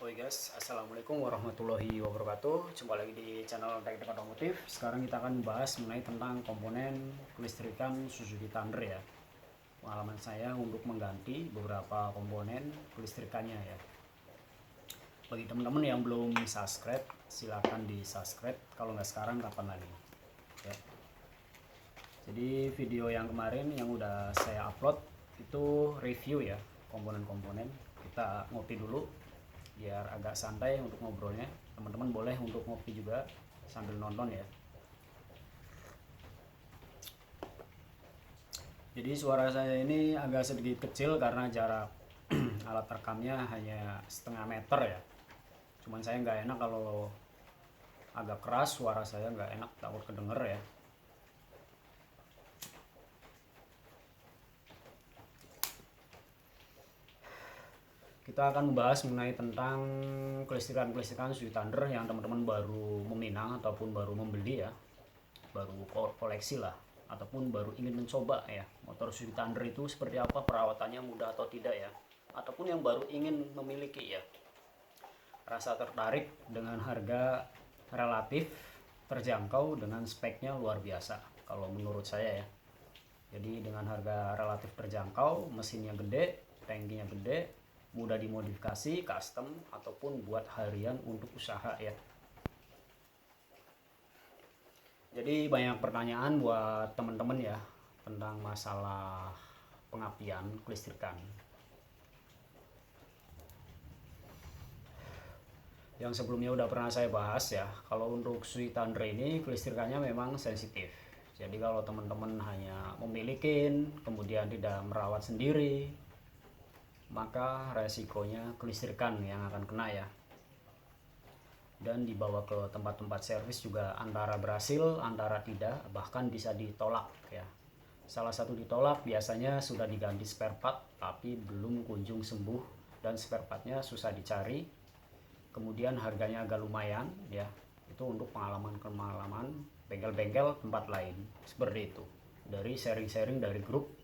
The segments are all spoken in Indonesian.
Oke guys, assalamualaikum warahmatullahi wabarakatuh. Jumpa lagi di channel Teknik Otomotif. Sekarang kita akan membahas mengenai tentang komponen kelistrikan Suzuki Thunder ya. Pengalaman saya untuk mengganti beberapa komponen kelistrikannya ya. Bagi teman-teman yang belum subscribe, silahkan di subscribe. Kalau nggak sekarang, kapan lagi? Ya. Jadi video yang kemarin yang udah saya upload itu review ya komponen-komponen. Kita ngopi dulu biar agak santai untuk ngobrolnya. Teman-teman boleh untuk ngopi juga sambil nonton ya. Jadi suara saya ini agak sedikit kecil karena jarak alat rekamnya hanya setengah meter ya. Cuman saya nggak enak kalau agak keras, suara saya nggak enak, takut kedenger ya. Kita akan membahas mengenai tentang kelistrikan Suzuki Thunder yang teman-teman baru meminang ataupun baru membeli ya, baru koleksi lah, ataupun baru ingin mencoba ya motor Suzuki Thunder itu seperti apa, perawatannya mudah atau tidak ya, ataupun yang baru ingin memiliki ya. Rasa tertarik dengan harga relatif terjangkau dengan speknya luar biasa kalau menurut saya ya. Jadi dengan harga relatif terjangkau, mesinnya gede, tangkinya gede, mudah dimodifikasi, custom ataupun buat harian untuk usaha ya. Jadi banyak pertanyaan buat teman-teman ya tentang masalah pengapian kelistrikan. Yang sebelumnya udah pernah saya bahas ya, kalau untuk Suzuki Thunder ini kelistrikannya memang sensitif. Jadi kalau teman-teman hanya memiliki kemudian tidak merawat sendiri, maka resikonya kelistrikan yang akan kena ya. Dan dibawa ke tempat-tempat servis juga antara berhasil, antara tidak, bahkan bisa ditolak ya. Salah satu ditolak biasanya sudah diganti spare part tapi belum kunjung sembuh dan spare partnya susah dicari. Kemudian harganya agak lumayan ya. Itu untuk pengalaman bengkel-bengkel tempat lain seperti itu. Dari sharing-sharing dari grup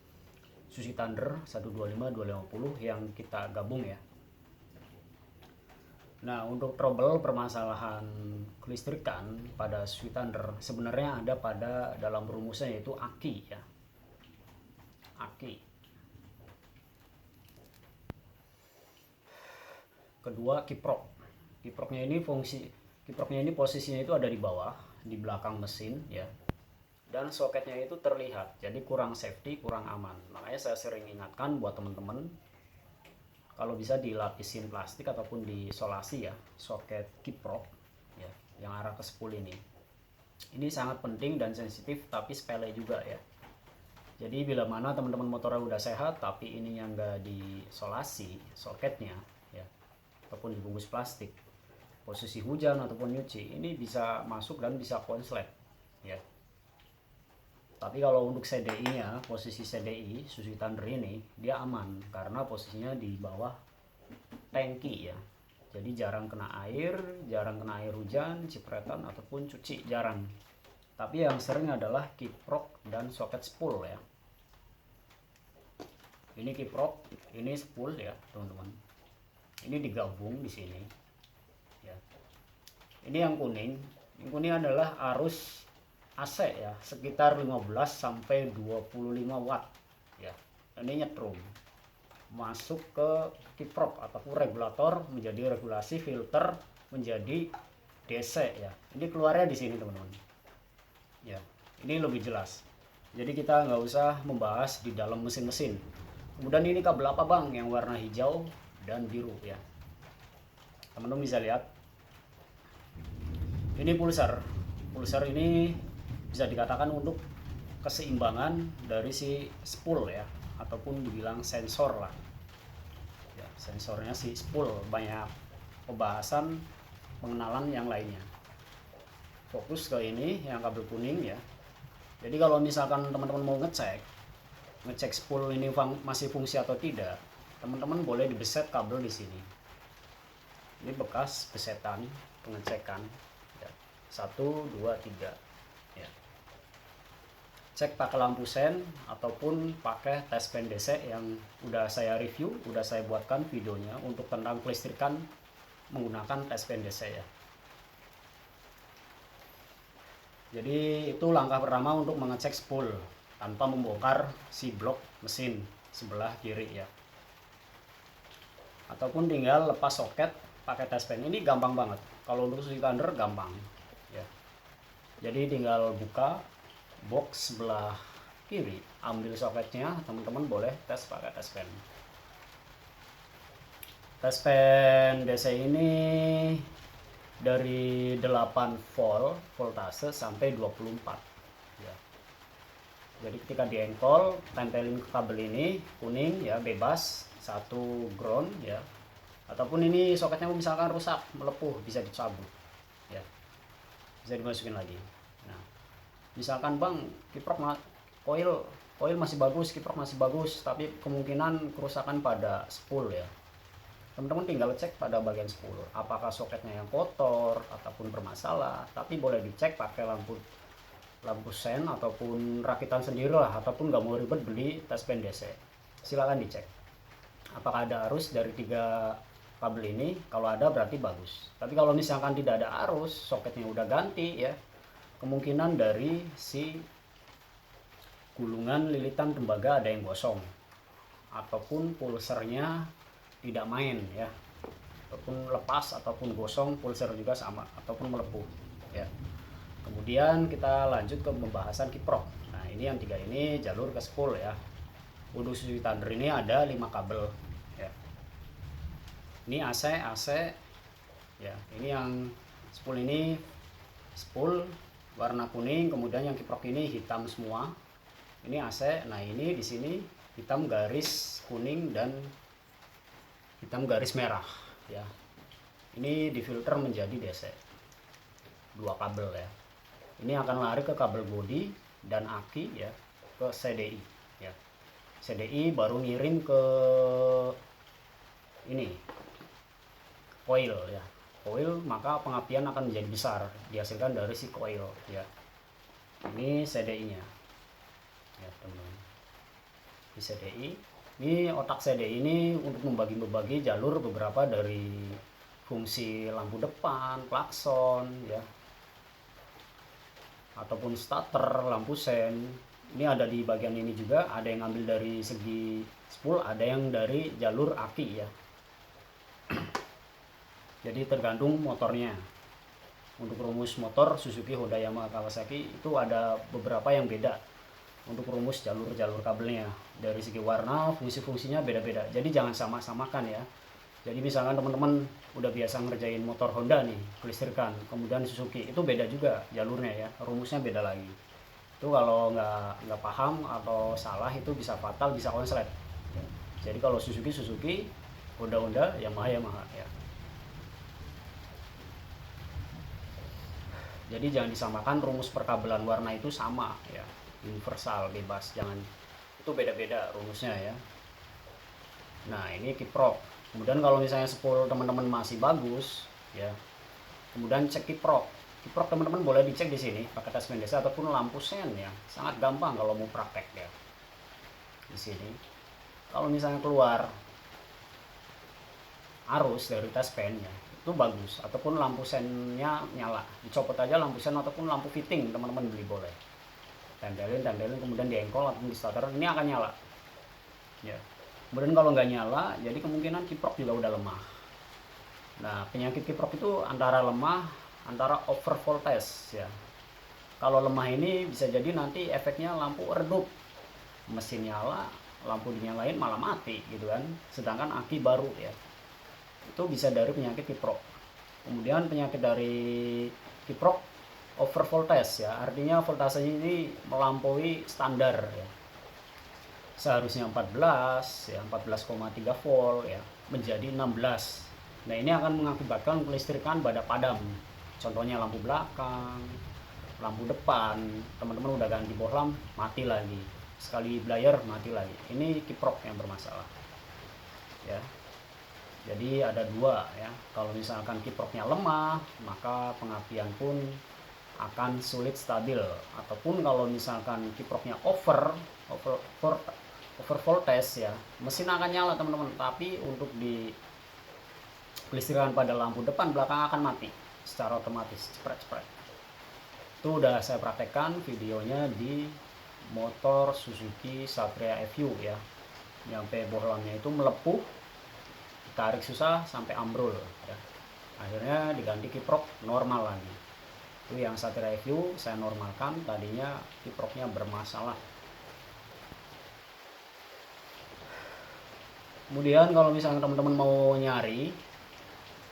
Suzuki Thunder 125 250 yang kita gabung ya. Nah, untuk trouble permasalahan kelistrikan pada Suzuki Thunder sebenarnya ada pada dalam rumusnya, yaitu aki ya. Aki. Kedua, kiprok. Kiproknya ini posisinya itu ada di bawah, di belakang mesin ya. Dan soketnya itu terlihat, jadi kurang safety, kurang aman. Makanya saya sering ingatkan buat teman-teman kalau bisa dilapisin plastik ataupun diisolasi ya soket kiprok ya, yang arah ke spool ini. Ini sangat penting dan sensitif tapi sepele juga ya. Jadi bila mana teman-teman motornya udah sehat tapi ininya nggak diisolasi soketnya ya, ataupun dibungkus plastik, posisi hujan ataupun nyuci ini bisa masuk dan bisa konslet ya. Tapi kalau untuk CDI-nya, posisi CDI Suzuki Thunder ini dia aman karena posisinya di bawah tangki ya. Jadi jarang kena air hujan, cipretan ataupun cuci jarang. Tapi yang sering adalah kiprok dan soket spool ya. Ini kiprok, ini spool ya, teman-teman. Ini digabung di sini. Ya. Ini yang kuning. Yang kuning adalah arus AC ya, sekitar 15 sampai 25 watt ya. Ini nyetrum masuk ke kiprok ataupun regulator, menjadi regulasi filter menjadi DC ya. Ini keluarnya di sini teman-teman ya. Ini lebih jelas, jadi kita nggak usah membahas di dalam mesin-mesin. Kemudian ini kabel apa bang yang warna hijau dan biru ya, teman-teman bisa lihat. Ini pulsar ini bisa dikatakan untuk keseimbangan dari si spool ya, ataupun dibilang sensor lah ya, sensornya si spool. Banyak pembahasan pengenalan yang lainnya, fokus ke ini yang kabel kuning ya. Jadi kalau misalkan teman-teman mau ngecek spool ini masih fungsi atau tidak, teman-teman boleh dibeset kabel di sini. Ini bekas besetan pengecekan ya. 1, 2, 3 ya. Cek pakai lampu sen ataupun pakai tes pen DC yang udah saya review, udah saya buatkan videonya untuk tentang kelistrikan menggunakan tes pen DC ya. Jadi itu langkah pertama untuk mengecek spool tanpa membongkar si blok mesin sebelah kiri ya. Ataupun tinggal lepas soket pakai tes pen. Ini gampang banget. Kalau untuk susi thunder gampang ya. Jadi tinggal buka box sebelah kiri, ambil soketnya, teman-teman boleh tes pakai tes pen. Tes pen DC ini dari 8 volt voltase sampai 24 ya. Jadi ketika diengkol, tempelin ke kabel ini kuning ya, bebas, satu ground ya. Ataupun ini soketnya misalkan rusak, melepuh, bisa dicabut ya, bisa dimasukin lagi. Nah, misalkan bang kiprok koil masih bagus, kiprok masih bagus, tapi kemungkinan kerusakan pada spool ya, teman-teman tinggal cek pada bagian spool apakah soketnya yang kotor ataupun bermasalah. Tapi boleh dicek pakai lampu sen ataupun rakitan sendiri lah, ataupun nggak mau ribet beli tes pen DC, silakan dicek apakah ada arus dari 3 kabel ini. Kalau ada berarti bagus, tapi kalau misalkan tidak ada arus, soketnya udah ganti ya, kemungkinan dari si gulungan lilitan tembaga ada yang gosong, ataupun pulsernya tidak main ya, ataupun lepas ataupun gosong, pulser juga sama, ataupun melepuh ya. Kemudian kita lanjut ke pembahasan kiprok. Nah ini yang 3 ini jalur ke spool ya. Untuk susi thunder ini ada 5 kabel ya. Ini AC ya. Ini yang spool ini spool warna kuning, kemudian yang kiprok ini hitam semua. Ini AC. Nah ini di sini hitam garis kuning dan hitam garis merah ya. Ini difilter menjadi DC, 2 kabel ya. Ini akan lari ke kabel bodi dan aki ya, ke CDI ya. CDI baru ngirim ke ini coil ya, coil, maka pengapian akan menjadi besar dihasilkan dari si coil ya. Ini CDI nya ya teman-teman. Di CDI ini, otak CDI ini untuk membagi jalur beberapa dari fungsi lampu depan, klakson ya, ataupun starter, lampu sen. Ini ada di bagian ini juga, ada yang ngambil dari segi spool, ada yang dari jalur aki ya. Jadi tergantung motornya. Untuk rumus motor Suzuki, Honda, Yamaha, Kawasaki itu ada beberapa yang beda untuk rumus jalur-jalur kabelnya. Dari segi warna, fungsi-fungsinya beda-beda. Jadi jangan sama-samakan ya. Jadi misalkan teman-teman udah biasa ngerjain motor Honda nih, kelistrikan, kemudian Suzuki, itu beda juga jalurnya ya, rumusnya beda lagi. Itu kalau nggak paham atau salah itu bisa fatal, bisa konslet. Jadi kalau Suzuki, Honda, Yamaha ya. Jadi jangan disamakan rumus perkabelan warna itu sama ya, universal, bebas, jangan, itu beda-beda rumusnya ya. Nah ini kiprok. Kemudian kalau misalnya spool teman-teman masih bagus ya, kemudian cek kiprok. Kiprok teman-teman boleh dicek di sini pakai tes pen DC ataupun lampu sen ya, sangat gampang kalau mau praktek ya. Di sini kalau misalnya keluar arus dari tes pen ya, itu bagus, ataupun lampu sennya nyala, dicopot aja lampu sen ataupun lampu fitting teman-teman beli boleh, tempelin kemudian diengkol ataupun di starter, ini akan nyala ya. Kemudian kalau nggak nyala, jadi kemungkinan kiprok juga udah lemah. Nah penyakit kiprok itu antara lemah, antara over voltage ya. Kalau lemah ini bisa jadi nanti efeknya lampu redup, mesin nyala, lampu dinyalain malah mati gitu kan, sedangkan aki baru ya. Itu bisa dari penyakit kiprok. Kemudian penyakit dari kiprok over voltage ya, artinya voltasenya ini melampaui standar ya. Seharusnya 14 ya, 14,3 volt ya, menjadi 16. Nah ini akan mengakibatkan kelistrikan pada padam. Contohnya lampu belakang, lampu depan, teman-teman udah ganti bohlam mati lagi, sekali blayer mati lagi. Ini kiprok yang bermasalah ya. Jadi ada 2 ya, kalau misalkan kiproknya lemah maka pengapian pun akan sulit stabil, ataupun kalau misalkan kiproknya over voltage ya, mesin akan nyala teman-teman, tapi untuk di kelistrikan pada lampu depan belakang akan mati secara otomatis, cepret. Itu udah saya praktekkan videonya di motor Suzuki Satria FU ya, nyampe bohlamnya itu melepuh, tarik susah sampai ambrol ya. Akhirnya diganti kiprok normal lagi. Itu yang Satria FU saya normalkan, tadinya kiproknya bermasalah. Kemudian kalau misalnya teman-teman mau nyari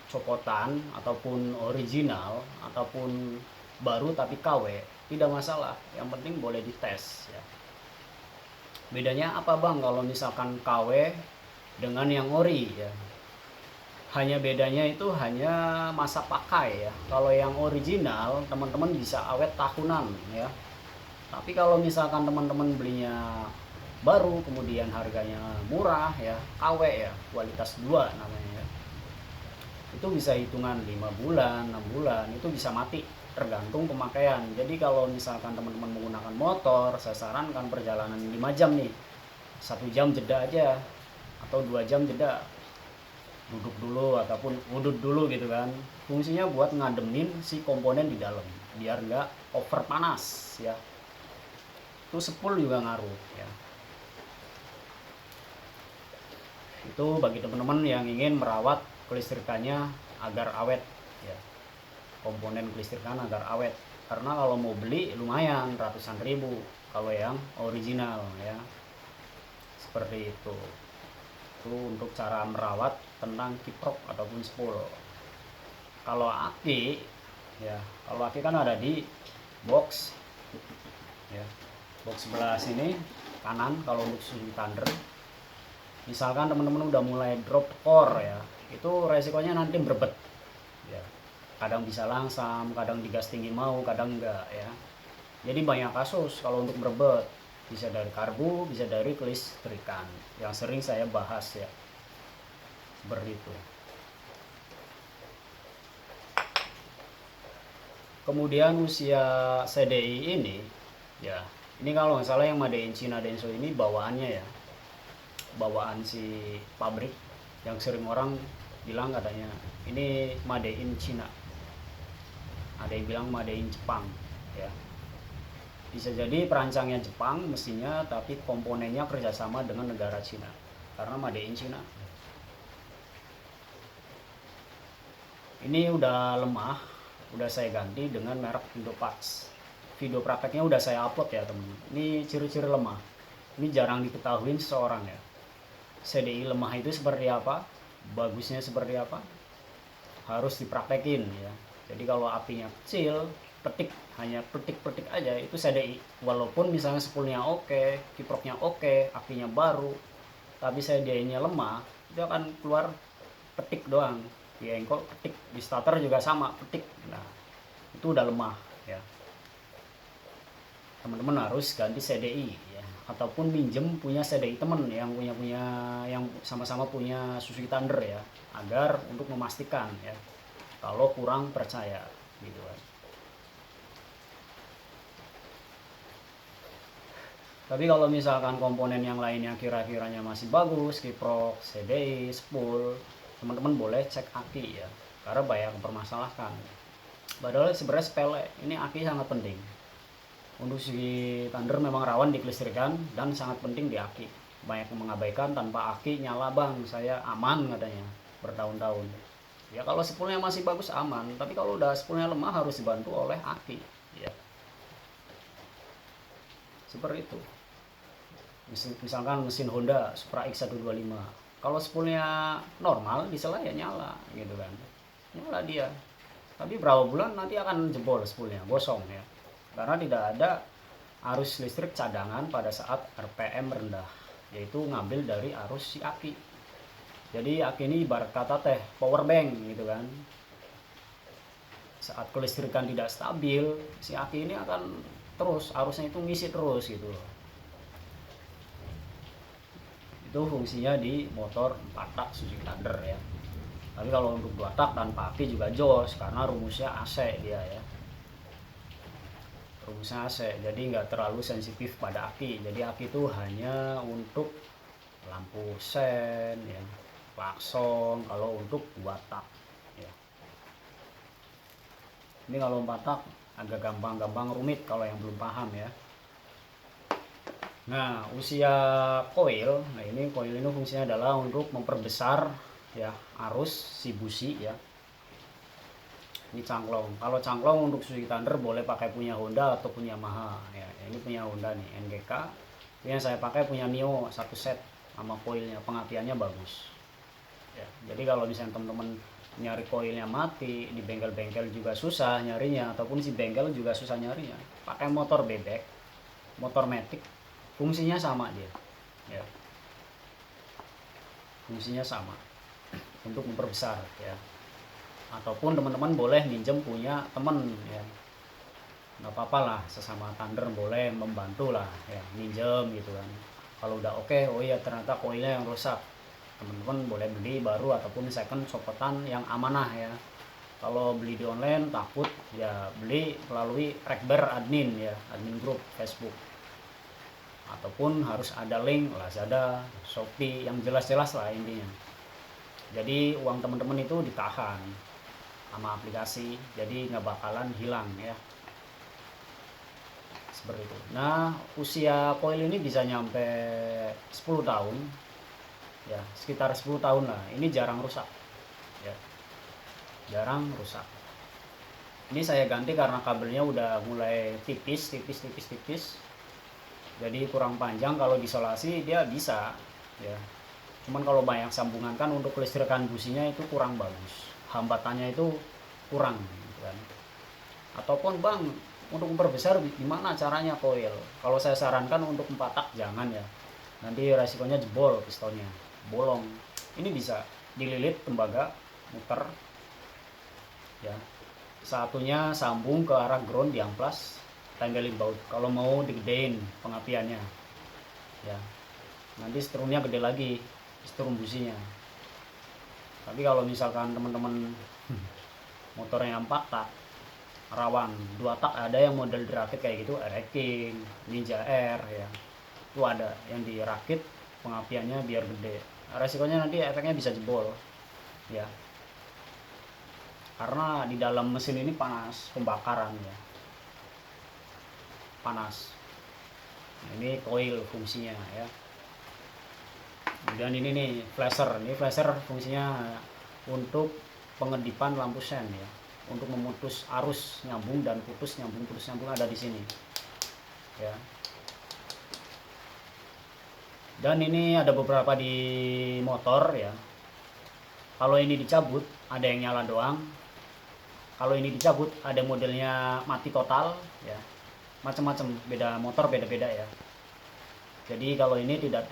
copotan ataupun original ataupun baru tapi KW, tidak masalah, yang penting boleh dites ya. Bedanya apa bang kalau misalkan KW dengan yang ori ya? Hanya bedanya itu hanya masa pakai ya. Kalau yang original teman-teman bisa awet tahunan ya. Tapi kalau misalkan teman-teman belinya baru kemudian harganya murah ya, KW ya, kualitas 2 namanya ya, itu bisa hitungan 5 bulan 6 bulan itu bisa mati tergantung pemakaian. Jadi kalau misalkan teman-teman menggunakan motor, saya sarankan perjalanan 5 jam nih, 1 jam jeda aja atau 2 jam jeda, duduk dulu ataupun udut dulu gitu kan. Fungsinya buat ngademin si komponen di dalam biar nggak over panas ya. Itu spool juga ngaruh ya. Itu bagi teman-teman yang ingin merawat kelistrikannya agar awet ya, komponen kelistrikan agar awet. Karena kalau mau beli lumayan ratusan ribu kalau yang original ya, seperti itu. Itu untuk cara merawat tentang kiprok ataupun spool. Kalau aki ya, kalau aki kan ada di box ya, box sebelah sini kanan kalau untuk Suzuki Thunder. Misalkan teman-teman udah mulai drop core ya, itu resikonya nanti berbet ya, kadang bisa langsam, kadang digas tinggi mau, kadang enggak ya. Jadi banyak kasus kalau untuk berbet, bisa dari karbu, bisa dari kelistrikan yang sering saya bahas ya, seperti itu. Kemudian usia CDI ini ya, ini kalau nggak salah yang Made in China Denso ini bawaannya ya, bawaan si pabrik, yang sering orang bilang katanya ini Made in China, ada yang bilang Made in Jepang ya. Bisa jadi perancangnya Jepang mesinnya, tapi komponennya kerjasama dengan negara Cina karena Made in China. Ini udah lemah, udah saya ganti dengan merek Indopax. Video prakteknya udah saya upload ya teman. Ini ciri-ciri lemah, ini jarang diketahui seseorang ya. CDI lemah itu seperti apa, bagusnya seperti apa, harus dipraktekin ya. Jadi kalau apinya kecil, petik, hanya petik-petik aja, itu CDI. Walaupun misalnya spoolnya oke, kiproknya oke, apinya baru, tapi CDI-nya lemah, itu akan keluar petik doang. Di engkol petik, di starter juga sama petik. Nah, itu udah lemah ya. Teman-teman harus ganti CDI ya, ataupun minjem punya CDI temen yang punya yang sama-sama punya Suzuki Thunder ya, agar untuk memastikan ya kalau kurang percaya gitu kan. Tapi kalau misalkan komponen yang lainnya kira-kiranya masih bagus, kiprok, CDI, spool, teman-teman boleh cek aki ya, karena banyak mempermasalahkan. Padahal sebenarnya sepele, ini aki sangat penting. Untuk si Thunder memang rawan di kelistrikan dan sangat penting di aki. Banyak yang mengabaikan, tanpa aki nyala bang, saya aman katanya bertahun-tahun. Ya kalau spoolnya masih bagus aman, tapi kalau udah spoolnya lemah harus dibantu oleh aki ya. Seperti itu. Misalkan mesin Honda Supra X125, kalau spoolnya normal disela ya nyala gitu kan, nyala dia, tapi berapa bulan nanti akan jebol spoolnya, gosong ya, karena tidak ada arus listrik cadangan pada saat RPM rendah, yaitu ngambil dari arus si aki. Jadi aki ini ibarat kata teh power bank gitu kan. Saat kelistrikan tidak stabil, si aki ini akan terus arusnya itu ngisi terus gitu loh. Itu fungsinya di motor 4 tak Suzuki Thunder ya. Tapi kalau untuk 2 tak tanpa aki juga jos, karena rumusnya AC dia ya, rumusnya AC, jadi nggak terlalu sensitif pada aki. Jadi aki itu hanya untuk lampu sen ya, klakson kalau untuk 2 tak ya. Ini kalau 4 tak agak gampang rumit kalau yang belum paham ya. Nah, usia koil, nah ini koil ini fungsinya adalah untuk memperbesar ya arus si busi ya. Ini cangklong. Kalau cangklong untuk Suzuki Thunder boleh pakai punya Honda atau punya Yamaha ya. Ini punya Honda nih NGK. Ini yang saya pakai punya Mio satu set sama koilnya, pengapiannya bagus. Ya, jadi kalau misalnya teman-teman nyari koilnya mati di bengkel-bengkel juga susah nyarinya, ataupun si bengkel juga susah nyarinya, pakai motor bebek, motor matic, fungsinya sama dia ya, fungsinya sama untuk memperbesar ya. Ataupun teman-teman boleh minjem punya temen ya, nggak apa-apa lah, sesama Thunder boleh membantu lah ya, minjem gitu kan. Kalau udah oke, oh iya ternyata koilnya yang rusak, teman-teman boleh beli baru ataupun second copotan yang amanah ya. Kalau beli di online takut ya, beli melalui Rekber admin ya, admin grup Facebook, ataupun harus ada link Lazada, Shopee yang jelas-jelas lah intinya. Jadi uang teman-teman itu ditahan sama aplikasi, jadi nggak bakalan hilang ya, seperti itu. Nah, usia koil ini bisa nyampe 10 tahun ya, sekitar 10 tahun lah. Ini jarang rusak ya, jarang rusak. Ini saya ganti karena kabelnya udah mulai tipis, jadi kurang panjang. Kalau diisolasi dia bisa ya, cuman kalau banyak sambungan kan untuk kelistrikan businya itu kurang bagus, hambatannya itu kurang gitu kan. Ataupun bang, untuk memperbesar gimana caranya koil? Kalau saya sarankan untuk 4 tak jangan ya, nanti resikonya jebol pistonnya, bolong. Ini bisa dililit tembaga, muter ya, satunya sambung ke arah ground di amplas, tempelin baut kalau mau digedein pengapiannya ya. Nanti strumnya gede lagi, strum businya. Tapi kalau misalkan teman-teman motornya 4 tak, rawan 2 tak, ada yang model dirakit kayak gitu, King, Ninja R ya, itu ada yang dirakit pengapiannya biar gede. Resikonya nanti efeknya bisa jebol ya, karena di dalam mesin ini panas, pembakaran ya, panas. Nah, ini coil fungsinya ya. Kemudian ini nih flasher, ini flasher fungsinya untuk pengedipan lampu sen ya, untuk memutus arus nyambung dan putus nyambung ada di sini ya. Dan ini ada beberapa di motor ya. Kalau ini dicabut ada yang nyala doang, kalau ini dicabut ada modelnya mati total ya, macam-macam, beda motor beda-beda ya. Jadi kalau ini tidak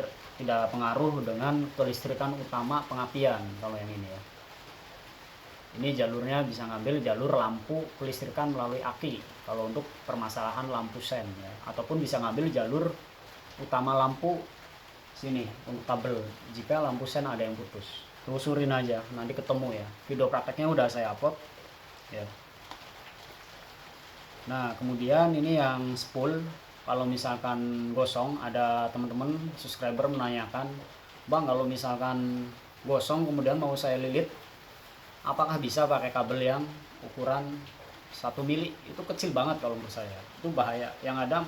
pengaruh dengan kelistrikan utama pengapian. Kalau yang ini ya, ini jalurnya bisa ngambil jalur lampu kelistrikan melalui aki kalau untuk permasalahan lampu sen ya, ataupun bisa ngambil jalur utama lampu sini untuk kabel jika lampu sen ada yang putus. Telusurin aja, nanti ketemu ya. Video prakteknya udah saya upload ya. Nah, kemudian ini yang spool, kalau misalkan gosong, ada teman-teman subscriber menanyakan, bang kalau misalkan gosong kemudian mau saya lilit, apakah bisa pakai kabel yang ukuran 1 mili? Itu kecil banget kalau menurut saya, itu bahaya. Yang ada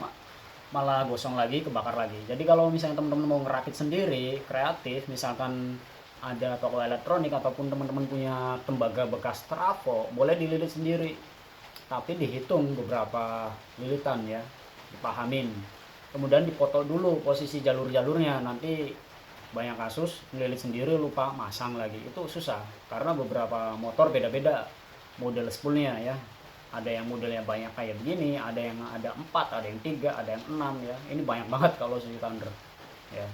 malah gosong lagi, kebakar lagi. Jadi kalau misalnya teman-teman mau ngerakit sendiri, kreatif, misalkan ada toko elektronik ataupun teman-teman punya tembaga bekas trafo, boleh dililit sendiri, tapi dihitung beberapa lilitan ya, dipahamin. Kemudian dipotong dulu posisi jalur-jalurnya, nanti banyak kasus ngelilit sendiri lupa masang lagi, itu susah karena beberapa motor beda-beda model spoolnya ya. Ada yang modelnya banyak kayak begini, ada yang ada 4, ada yang 3, ada yang 6 ya. Ini banyak banget kalau Suzuki Thunder ya,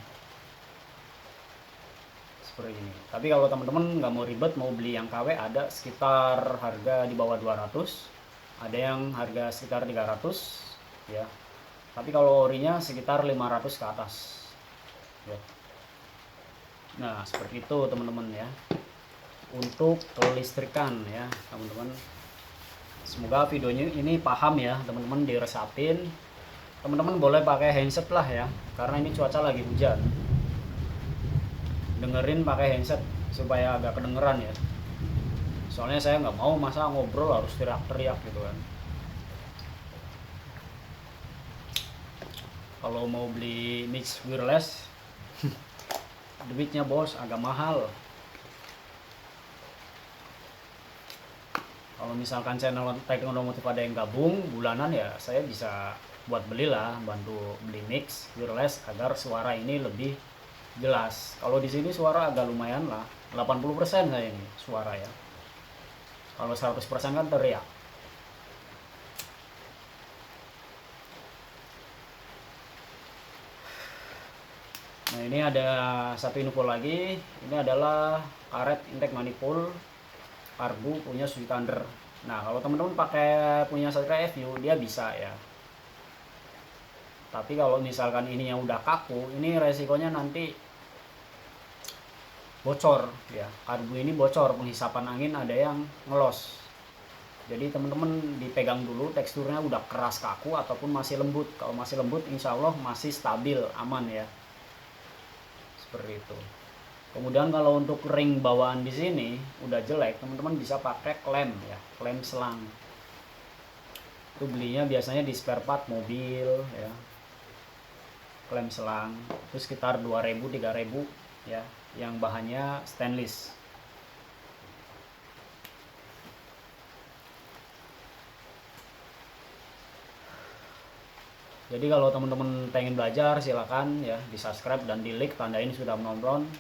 seperti ini. Tapi kalau teman-teman nggak mau ribet, mau beli yang KW, ada sekitar harga di bawah 200, ada yang harga sekitar 300 ya. Tapi kalau orinya sekitar 500 ke atas ya. Nah, seperti itu teman-teman ya, untuk kelistrikan ya teman-teman. Semoga videonya ini paham ya teman-teman, diresapin. Teman-teman boleh pakai handset lah ya, karena ini cuaca lagi hujan. Dengerin pakai handset supaya agak kedengeran ya, soalnya saya nggak mau masa ngobrol harus teriak-teriak gitu kan. Kalau mau beli mix wireless duitnya bos agak mahal. Kalau misalkan channel teknomotif ada yang gabung bulanan ya saya bisa buat belilah, bantu beli mix wireless agar suara ini lebih jelas. Kalau di sini suara agak lumayan lah, 80% saya ini suara ya. Kalau 100% kan teriak. Nah ini ada satu info lagi, ini adalah karet intake manifold karbu punya Sweet Thunder. Nah kalau teman-teman pakai punya Satria FU dia bisa ya, tapi kalau misalkan ininya udah kaku, ini resikonya nanti bocor ya, karbu ini bocor, penghisapan angin ada yang ngelos. Jadi teman-teman dipegang dulu teksturnya udah keras kaku ataupun masih lembut. Kalau masih lembut insya Allah masih stabil, aman ya, seperti itu. Kemudian kalau untuk ring bawaan di sini udah jelek, teman-teman bisa pakai klem ya, klem selang. Itu belinya biasanya di spare part mobil ya, klem selang itu sekitar 2000-3000 ya, yang bahannya stainless. Jadi kalau teman-teman pengen belajar silakan ya di subscribe dan di like, tandain sudah menonton.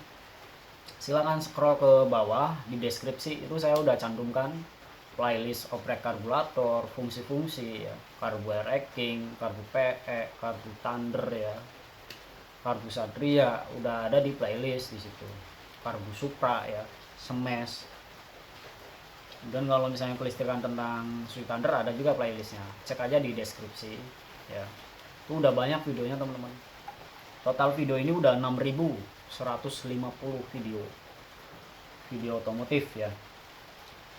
Silakan scroll ke bawah di deskripsi, itu saya udah cantumkan playlist oprek karburator, fungsi-fungsi ya, karbu air racking, karbu PE, karbu Thunder ya, karbu Satria udah ada di playlist di situ. Karbu Supra ya, Smash. Dan kalau misalnya kelistrikan tentang Sweet Thunder ada juga playlistnya, cek aja di deskripsi ya. Itu udah banyak videonya teman-teman. Total video ini udah 6150 video otomotif ya.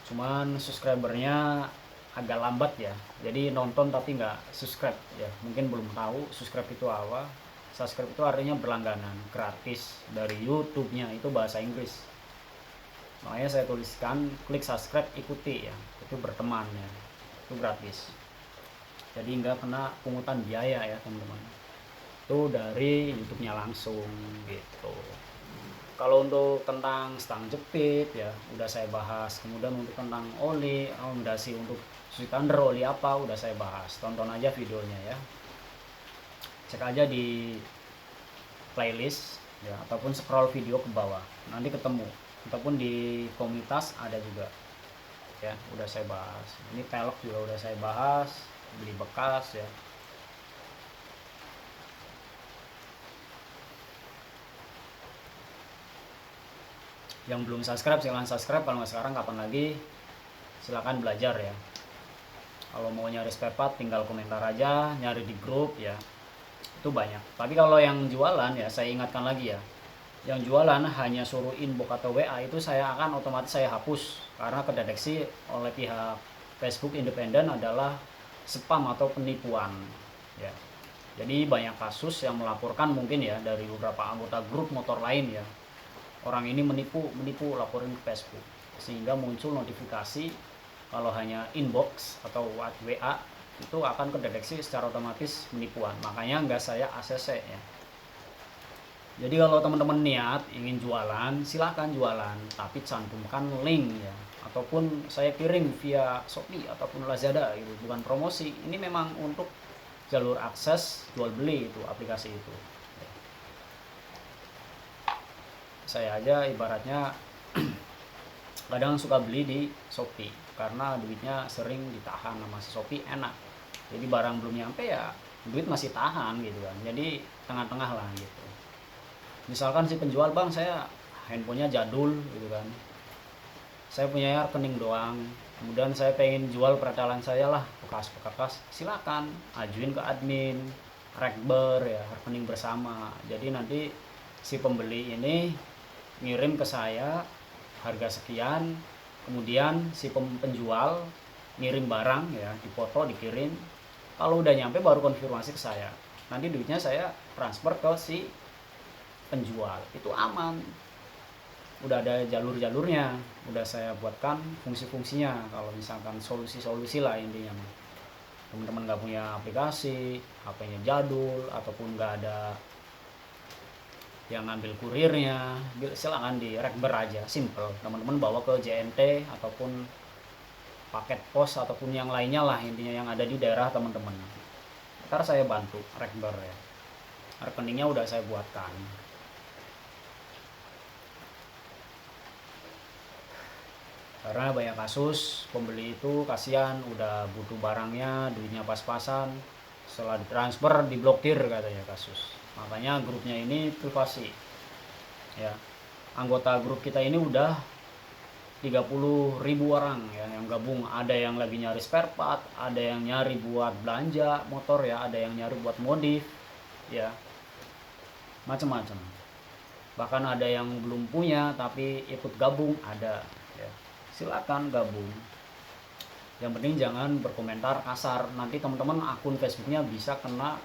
Cuman subscribernya agak lambat ya, jadi nonton tapi nggak subscribe ya. Mungkin belum tahu subscribe itu apa. Subscribe itu artinya berlangganan, gratis dari YouTube-nya, itu bahasa Inggris. Makanya saya tuliskan klik subscribe, ikuti ya, itu berteman ya, itu gratis. Jadi nggak kena pungutan biaya ya teman-teman, itu dari YouTube-nya langsung gitu. Kalau untuk tentang stang jepit ya udah saya bahas. Kemudian untuk tentang oli, rekomendasi untuk Sweet Thunder oli apa udah saya bahas. Tonton aja videonya ya, cek aja di playlist ya, ataupun scroll video ke bawah nanti ketemu, ataupun di komunitas ada juga ya, udah saya bahas. Ini pelek juga udah saya bahas, beli bekas ya. Yang belum subscribe silahkan subscribe, kalau nggak sekarang kapan lagi, silahkan belajar ya. Kalau mau nyari spare part tinggal komentar aja, nyari di grup ya, itu banyak. Tapi kalau yang jualan ya saya ingatkan lagi ya, yang jualan hanya suruh inbox atau WA itu saya akan otomatis saya hapus, karena kedeteksi oleh pihak Facebook independen adalah spam atau penipuan ya. Jadi banyak kasus yang melaporkan mungkin ya dari beberapa anggota grup motor lain ya, orang ini menipu laporin ke Facebook, sehingga muncul notifikasi kalau hanya inbox atau WA itu akan kedeteksi secara otomatis penipuan. Makanya nggak saya ACC ya. Jadi kalau teman-teman niat ingin jualan silahkan jualan, tapi cantumkan link ya, ataupun saya kirim via Shopee ataupun Lazada gitu, bukan promosi. Ini memang untuk jalur akses jual beli itu aplikasi itu. Saya aja ibaratnya kadang suka beli di Shopee karena duitnya sering ditahan sama si Shopee, enak. Jadi barang belum nyampe ya duit masih tahan gitu kan. Jadi tengah-tengah lah gitu. Misalkan si penjual, bang saya handphonenya jadul gitu kan, saya punya rekening doang, kemudian saya pengen jual peradalan saya lah, bekas, silakan ajuin ke admin rekber ya, rekening bersama. Jadi nanti si pembeli ini ngirim ke saya harga sekian, kemudian si penjual ngirim barang ya, dipoto dikirim, kalau udah nyampe baru konfirmasi ke saya, nanti duitnya saya transfer ke si penjual, itu aman udah ada jalur-jalurnya, udah saya buatkan fungsi-fungsinya. Kalau misalkan solusi-solusi lah intinya, teman-teman nggak punya aplikasi, HP-nya jadul ataupun nggak ada yang ngambil kurirnya, silakan di Rekber aja, simple. Teman-teman bawa ke JNT ataupun paket pos ataupun yang lainnya lah, intinya yang ada di daerah teman-teman. Ntar saya bantu Rekber ya. Rekeningnya udah saya buatkan. Karena banyak kasus pembeli itu kasihan, udah butuh barangnya, duitnya pas-pasan, setelah ditransfer diblokir katanya kasus. Makanya grupnya ini privasi ya. Anggota grup kita ini udah 30.000 orang ya yang gabung. Ada yang lagi nyari spare part, ada yang nyari buat belanja motor ya, ada yang nyari buat modif ya, macam-macam. Bahkan ada yang belum punya tapi ikut gabung, ada ya. Silakan gabung. Yang penting jangan berkomentar kasar, nanti teman-teman akun Facebooknya bisa kena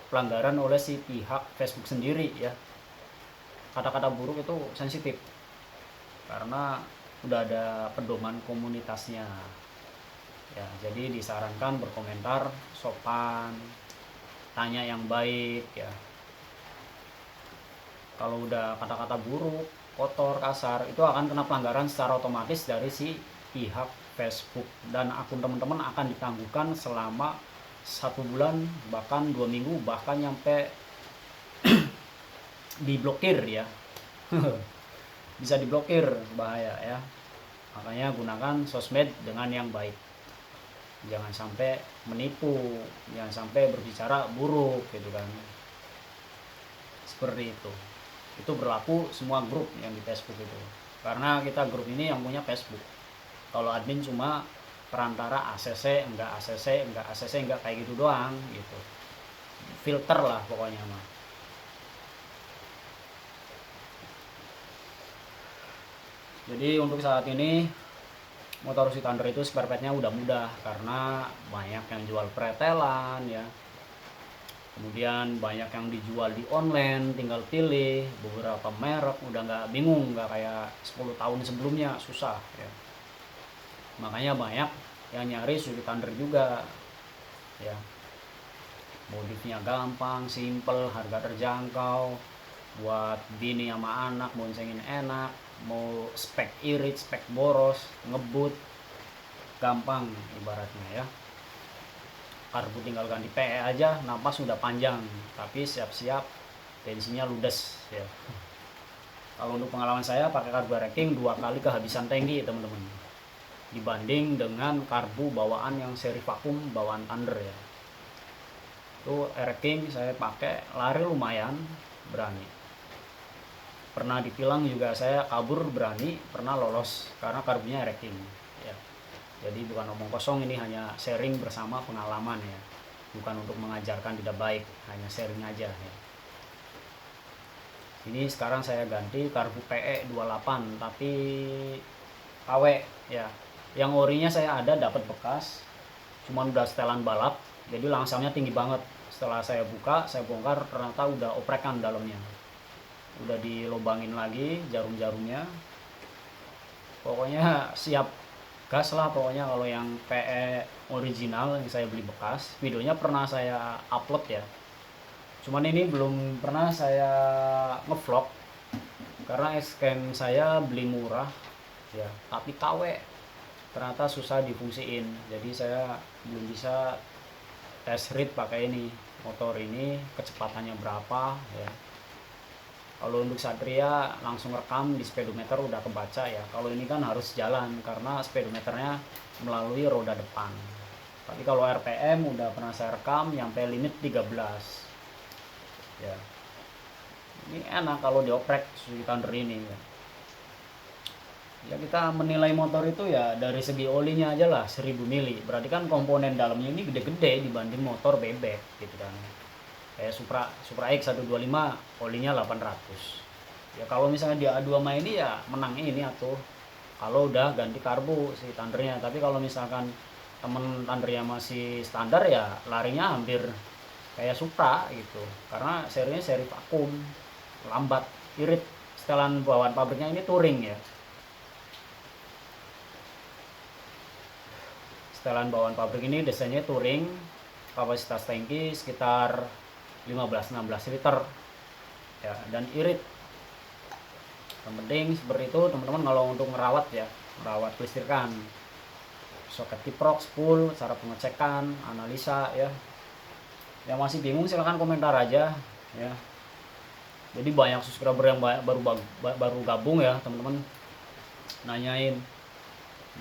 pelanggaran oleh si pihak Facebook sendiri ya. Kata-kata buruk itu sensitif karena udah ada pedoman komunitasnya ya. Jadi disarankan berkomentar sopan, tanya yang baik ya. Kalau udah kata-kata buruk, kotor, kasar, itu akan kena pelanggaran secara otomatis dari si pihak Facebook, dan akun teman-teman akan ditangguhkan selama 1 bulan, bahkan 2 minggu, bahkan nyampe diblokir ya. Bisa diblokir, bahaya ya. Makanya gunakan sosmed dengan yang baik, jangan sampai menipu, jangan sampai berbicara buruk gitu kan, seperti itu berlaku semua grup yang di Facebook itu, karena kita grup ini yang punya Facebook. Kalau admin cuma perantara ACC enggak kayak gitu doang gitu, filter lah pokoknya mah. Jadi untuk saat ini motor si Thunder itu spare partnya udah mudah karena banyak yang jual pretelan ya. Kemudian banyak yang dijual di online, tinggal pilih beberapa merek, udah nggak bingung, nggak kayak 10 tahun sebelumnya susah ya. Makanya banyak yang nyari Suzuki Thunder juga ya. Modifnya gampang, simple, harga terjangkau, buat bini sama anak boncengin enak, mau spek irit, spek boros, ngebut gampang ibaratnya ya. Karbu tinggal ganti PE aja, napas sudah panjang, tapi siap-siap bensinnya ludes ya. Kalau untuk pengalaman saya pakai karbu King 2 kali kehabisan tangki teman-teman, dibanding dengan karbu bawaan yang seri vakum bawaan Thunder ya. Itu King saya pakai lari lumayan berani. Pernah ditilang juga saya kabur berani, pernah lolos karena karbunya King ya. Jadi bukan omong kosong, ini hanya sharing bersama pengalaman ya, bukan untuk mengajarkan tidak baik, hanya sharing aja ya. Ini sekarang saya ganti karbu PE 28 tapi KW ya. Yang orinya saya ada dapat bekas, cuman udah setelan balap, jadi langsamnya tinggi banget. Setelah saya buka, saya bongkar, ternyata udah oprekan dalamnya, udah dilobangin lagi jarum-jarumnya. Pokoknya siap gas lah pokoknya kalau yang PE original yang saya beli bekas. Videonya pernah saya upload ya, cuman ini belum pernah saya ngevlog karena scam saya beli murah ya, tapi KW ternyata susah difungsiin, jadi saya belum bisa test ride pakai ini motor ini kecepatannya berapa ya. Kalau untuk Satria langsung rekam di speedometer udah kebaca ya. Kalau ini kan harus jalan karena speedometernya melalui roda depan. Tapi kalau RPM udah pernah saya rekam nyampe limit 13 ya. Ini enak kalau dioprek Suzuki Thunder ini ya. Ya kita menilai motor itu ya dari segi olinya aja lah, 1000 mili. Berarti kan komponen dalamnya ini gede-gede dibanding motor bebek gitu kan. Kayak Supra X 125 olinya 800 ya. Kalau misalnya dia A2 main ini ya menang ini atau kalau udah ganti karbu si Thundernya. Tapi kalau misalkan temen Thundernya masih standar ya larinya hampir kayak Supra gitu, karena serinya seri vakum, lambat, irit setelan bawaan pabriknya ini touring ya. Setelan bawaan pabrik ini desainnya touring, kapasitas tangki sekitar 15-16 liter ya, dan irit. Yang penting seperti itu teman-teman. Kalau untuk merawat ya, merawat kelistrikan, soket kiprok, spool, cara pengecekan, analisa ya. Yang masih bingung silahkan komentar aja ya. Jadi banyak subscriber yang baru gabung ya teman-teman, nanyain,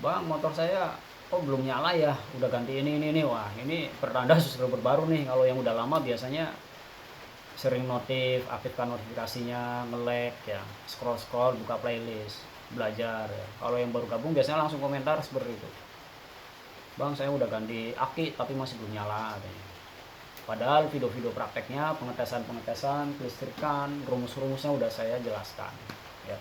"Bang, motor saya kok belum nyala ya, udah ganti ini." Wah, ini pertanda subscriber baru nih. Kalau yang udah lama biasanya sering aktifkan notifikasinya, nge-lag ya, scroll buka playlist, belajar ya. Kalau yang baru gabung biasanya langsung komentar seperti itu, "Bang, saya udah ganti aki tapi masih belum nyala," katanya. Padahal video-video prakteknya, pengetesan kelistrikan, rumus-rumusnya udah saya jelaskan ya.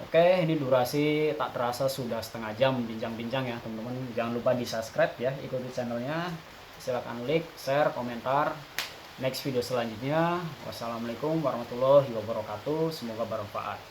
Oke, ini durasi tak terasa sudah setengah jam bincang-bincang ya teman-teman. Jangan lupa di subscribe ya, ikuti channelnya. Silahkan like, share, komentar. Next video selanjutnya. Wassalamualaikum warahmatullahi wabarakatuh. Semoga bermanfaat.